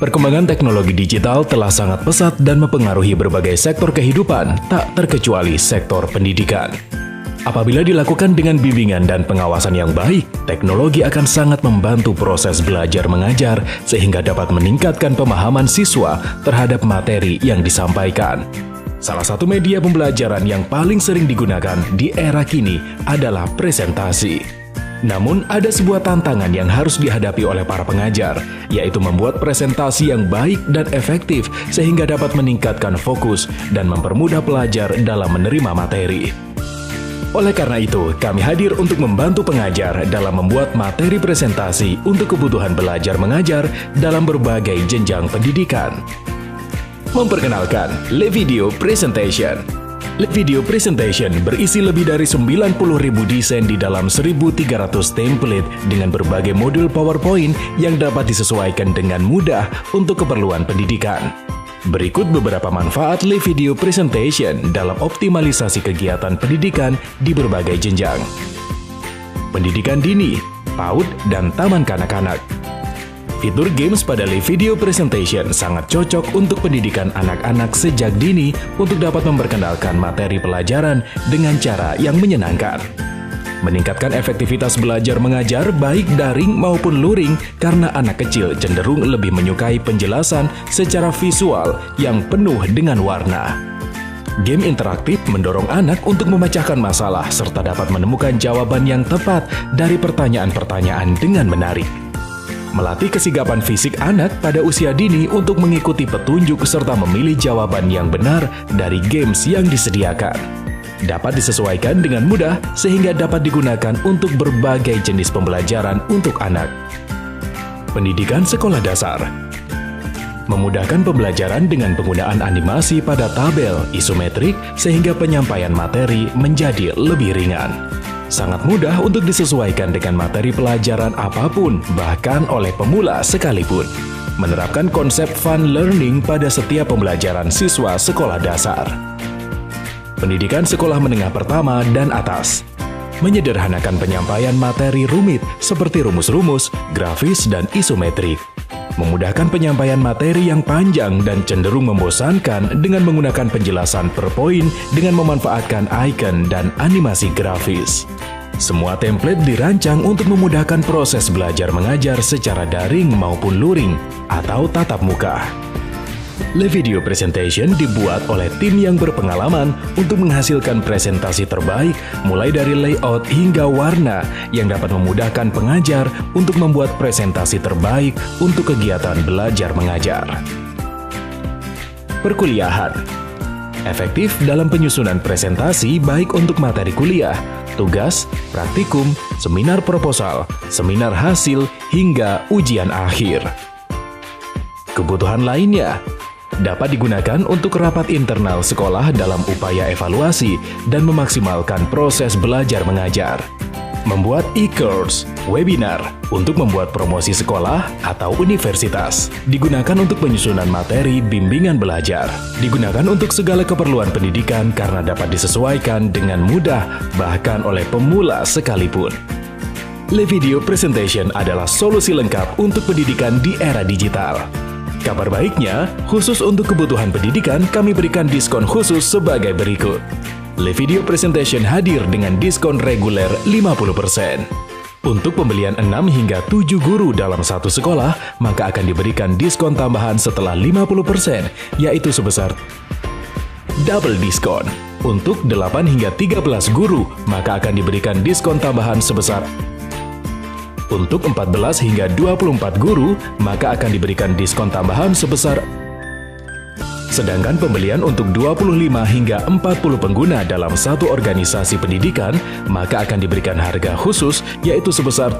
Perkembangan teknologi digital telah sangat pesat dan mempengaruhi berbagai sektor kehidupan, tak terkecuali sektor pendidikan. Apabila dilakukan dengan bimbingan dan pengawasan yang baik, teknologi akan sangat membantu proses belajar mengajar sehingga dapat meningkatkan pemahaman siswa terhadap materi yang disampaikan. Salah satu media pembelajaran yang paling sering digunakan di era kini adalah presentasi. Namun, ada sebuah tantangan yang harus dihadapi oleh para pengajar, yaitu membuat presentasi yang baik dan efektif sehingga dapat meningkatkan fokus dan mempermudah pelajar dalam menerima materi. Oleh karena itu, kami hadir untuk membantu pengajar dalam membuat materi presentasi untuk kebutuhan belajar mengajar dalam berbagai jenjang pendidikan. Memperkenalkan LeVideo Presentation. LeVideo Presentation berisi lebih dari 90.000 desain di dalam 1.300 template dengan berbagai modul PowerPoint yang dapat disesuaikan dengan mudah untuk keperluan pendidikan. Berikut beberapa manfaat LeVideo Presentation dalam optimalisasi kegiatan pendidikan di berbagai jenjang. Pendidikan dini, PAUD, dan taman kanak-kanak. Fitur games pada LeVideo Presentation sangat cocok untuk pendidikan anak-anak sejak dini untuk dapat memperkenalkan materi pelajaran dengan cara yang menyenangkan. Meningkatkan efektivitas belajar mengajar baik daring maupun luring karena anak kecil cenderung lebih menyukai penjelasan secara visual yang penuh dengan warna. Game interaktif mendorong anak untuk memecahkan masalah serta dapat menemukan jawaban yang tepat dari pertanyaan-pertanyaan dengan menarik. Melatih kesigapan fisik anak pada usia dini untuk mengikuti petunjuk serta memilih jawaban yang benar dari games yang disediakan. Dapat disesuaikan dengan mudah sehingga dapat digunakan untuk berbagai jenis pembelajaran untuk anak. Pendidikan sekolah dasar. Memudahkan pembelajaran dengan penggunaan animasi pada tabel isometrik sehingga penyampaian materi menjadi lebih ringan. Sangat mudah untuk disesuaikan dengan materi pelajaran apapun, bahkan oleh pemula sekalipun. Menerapkan konsep fun learning pada setiap pembelajaran siswa sekolah dasar. Pendidikan sekolah menengah pertama dan atas. Menyederhanakan penyampaian materi rumit seperti rumus-rumus, grafis, dan isometrik. Memudahkan penyampaian materi yang panjang dan cenderung membosankan dengan menggunakan penjelasan per poin dengan memanfaatkan icon dan animasi grafis. Semua template dirancang untuk memudahkan proses belajar mengajar secara daring maupun luring atau tatap muka. LeVideo Presentation dibuat oleh tim yang berpengalaman untuk menghasilkan presentasi terbaik mulai dari layout hingga warna yang dapat memudahkan pengajar untuk membuat presentasi terbaik untuk kegiatan belajar mengajar. Perkuliahan. Efektif dalam penyusunan presentasi baik untuk materi kuliah, tugas, praktikum, seminar proposal, seminar hasil, hingga ujian akhir. Kebutuhan lainnya dapat digunakan untuk rapat internal sekolah dalam upaya evaluasi dan memaksimalkan proses belajar mengajar. Membuat e-course, webinar untuk membuat promosi sekolah atau universitas. Digunakan untuk penyusunan materi bimbingan belajar. Digunakan untuk segala keperluan pendidikan karena dapat disesuaikan dengan mudah bahkan oleh pemula sekalipun. LeVideo Presentation adalah solusi lengkap untuk pendidikan di era digital. Kabar baiknya, khusus untuk kebutuhan pendidikan, kami berikan diskon khusus sebagai berikut. LeVideo Presentation hadir dengan diskon reguler 50%. Untuk pembelian 6 hingga 7 guru dalam satu sekolah, maka akan diberikan diskon tambahan setelah 50%, yaitu sebesar double diskon. Untuk 8 hingga 13 guru, maka akan diberikan diskon tambahan sebesar. Untuk 14 hingga 24 guru, maka akan diberikan diskon tambahan sebesar. Sedangkan pembelian untuk 25 hingga 40 pengguna dalam satu organisasi pendidikan, maka akan diberikan harga khusus yaitu sebesar.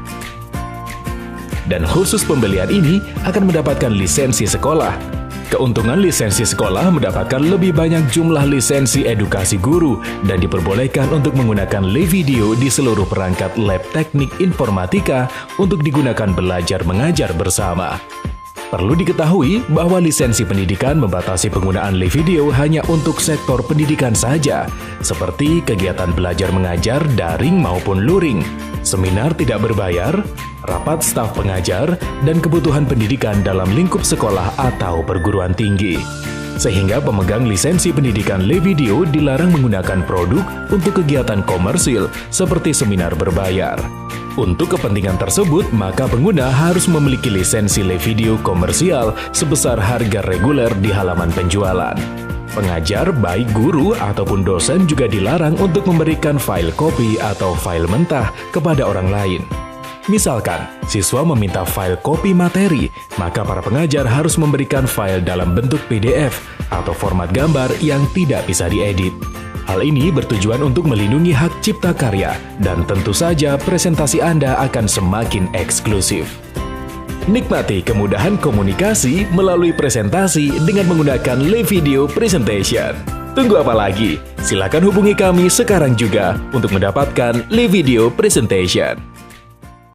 Dan khusus pembelian ini akan mendapatkan lisensi sekolah. Keuntungan lisensi sekolah mendapatkan lebih banyak jumlah lisensi edukasi guru dan diperbolehkan untuk menggunakan LeVideo di seluruh perangkat lab teknik informatika untuk digunakan belajar mengajar bersama. Perlu diketahui bahwa lisensi pendidikan membatasi penggunaan live video hanya untuk sektor pendidikan saja, seperti kegiatan belajar mengajar daring maupun luring, seminar tidak berbayar, rapat staf pengajar, dan kebutuhan pendidikan dalam lingkup sekolah atau perguruan tinggi. Sehingga pemegang lisensi pendidikan live video dilarang menggunakan produk untuk kegiatan komersil seperti seminar berbayar. Untuk kepentingan tersebut, maka pengguna harus memiliki lisensi live video komersial sebesar harga reguler di halaman penjualan. Pengajar, baik guru ataupun dosen juga dilarang untuk memberikan file copy atau file mentah kepada orang lain. Misalkan, siswa meminta file copy materi, maka para pengajar harus memberikan file dalam bentuk PDF atau format gambar yang tidak bisa diedit. Hal ini bertujuan untuk melindungi hak cipta karya, dan tentu saja presentasi Anda akan semakin eksklusif. Nikmati kemudahan komunikasi melalui presentasi dengan menggunakan live video presentation. Tunggu apa lagi? Silakan hubungi kami sekarang juga untuk mendapatkan live video presentation.